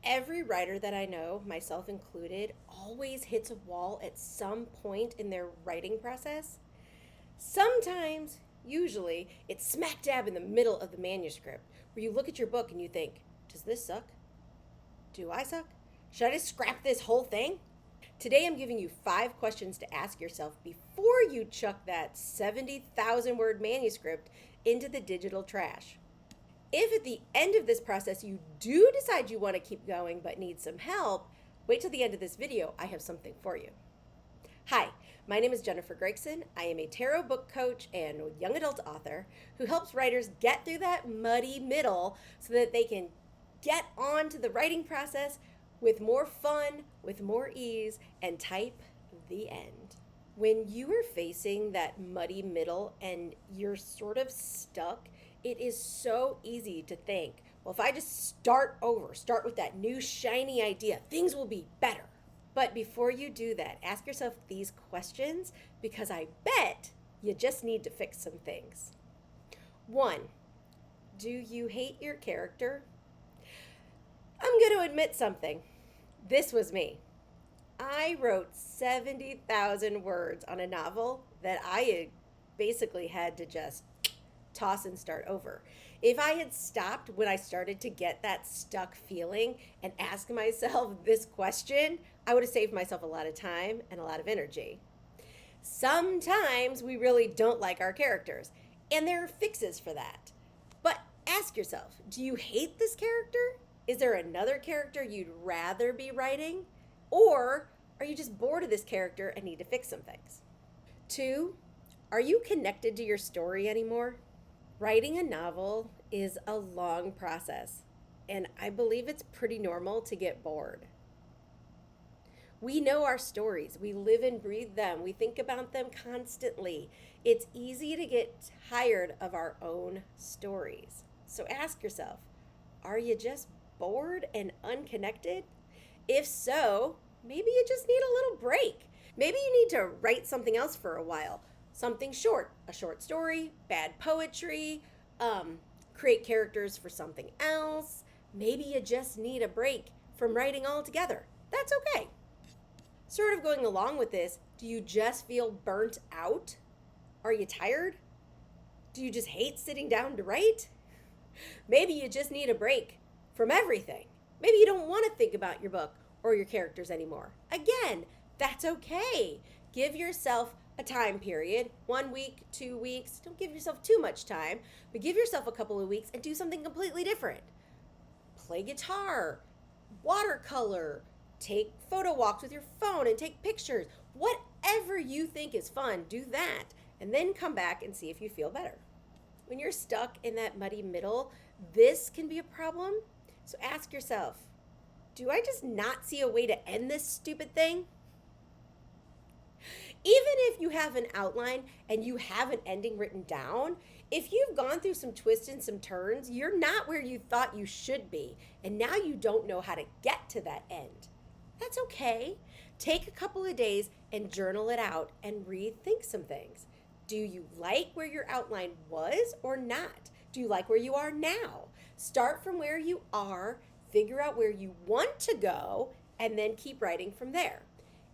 Every writer that I know, myself included, always hits a wall at some point in their writing process. Sometimes, usually, it's smack dab in the middle of the manuscript where you look at your book and you think, does this suck? Do I suck? Should I just scrap this whole thing? Today, I'm giving you 5 questions to ask yourself before you chuck that 70,000 word manuscript into the digital trash. If at the end of this process you do decide you want to keep going but need some help, wait till the end of this video. I have something for you. Hi, my name is Jennifer Gregson. I am a tarot book coach and young adult author who helps writers get through that muddy middle so that they can get on to the writing process with more fun, with more ease, and type the end. When you are facing that muddy middle and you're sort of stuck, it is so easy to think, well, if I just start over, start with that new shiny idea, things will be better. But before you do that, ask yourself these questions because I bet you just need to fix some things. 1, do you hate your character? I'm going to admit something. This was me. I wrote 70,000 words on a novel that I basically had to just toss and start over. If I had stopped when I started to get that stuck feeling and ask myself this question, I would have saved myself a lot of time and a lot of energy. Sometimes we really don't like our characters, and there are fixes for that. But ask yourself, do you hate this character? Is there another character you'd rather be writing? Or are you just bored of this character and need to fix some things? 2, are you connected to your story anymore? Writing a novel is a long process, and I believe it's pretty normal to get bored. We know our stories. We live and breathe them. We think about them constantly. It's easy to get tired of our own stories. So ask yourself, are you just bored and unconnected? If so, maybe you just need a little break. Maybe you need to write something else for a while. Something short, a short story, bad poetry, create characters for something else. Maybe you just need a break from writing altogether. That's okay. Sort of going along with this, do you just feel burnt out? Are you tired? Do you just hate sitting down to write? Maybe you just need a break from everything. Maybe you don't want to think about your book or your characters anymore. Again, that's okay. Give yourself a time period, 1 week, 2 weeks. Don't give yourself too much time, but give yourself a couple of weeks and do something completely different. Play guitar, watercolor, take photo walks with your phone and take pictures. Whatever you think is fun, do that, and then come back and see if you feel better. When you're stuck in that muddy middle, this can be a problem. So ask yourself, do I just not see a way to end this stupid thing? Even if you have an outline and you have an ending written down, if you've gone through some twists and some turns, you're not where you thought you should be, and now you don't know how to get to that end. That's okay. Take a couple of days and journal it out and rethink some things. Do you like where your outline was or not? Do you like where you are now? Start from where you are, figure out where you want to go, and then keep writing from there.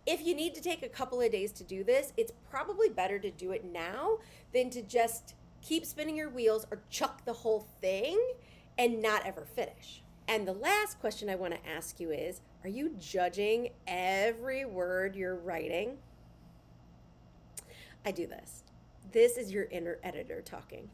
If you need to take a couple of days to do this, it's probably better to do it now than to just keep spinning your wheels or chuck the whole thing and not ever finish. And the last question I want to ask you is, are you judging every word you're writing? I do this. This is your inner editor talking.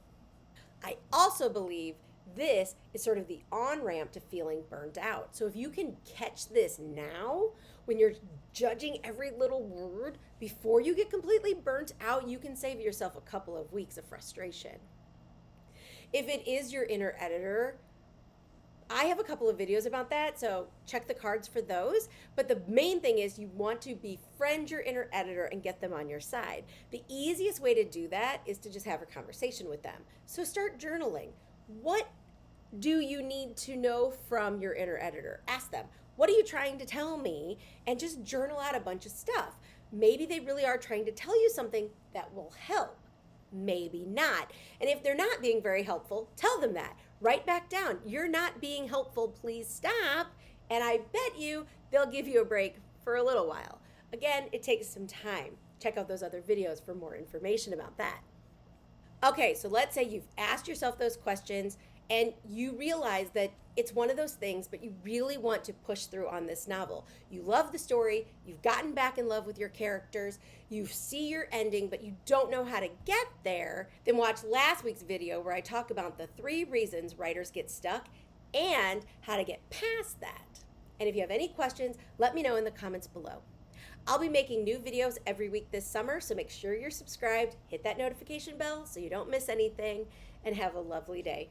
I also believe this is sort of the on-ramp to feeling burnt out. So if you can catch this now, when you're judging every little word, before you get completely burnt out, you can save yourself a couple of weeks of frustration. If it is your inner editor, I have a couple of videos about that, so check the cards for those. But the main thing is you want to befriend your inner editor and get them on your side. The easiest way to do that is to just have a conversation with them. So start journaling. What do you need to know from your inner editor? Ask them, what are you trying to tell me? And just journal out a bunch of stuff. Maybe they really are trying to tell you something that will help. Maybe not. And if they're not being very helpful, tell them that. Write back down, you're not being helpful, please stop. And I bet you they'll give you a break for a little while. Again, it takes some time. Check out those other videos for more information about that. Okay, so let's say you've asked yourself those questions and you realize that it's one of those things, but you really want to push through on this novel. You love the story, you've gotten back in love with your characters, you see your ending, but you don't know how to get there. Then watch last week's video where I talk about the 3 reasons writers get stuck and how to get past that. And if you have any questions, let me know in the comments below. I'll be making new videos every week this summer, so make sure you're subscribed, hit that notification bell so you don't miss anything, and have a lovely day.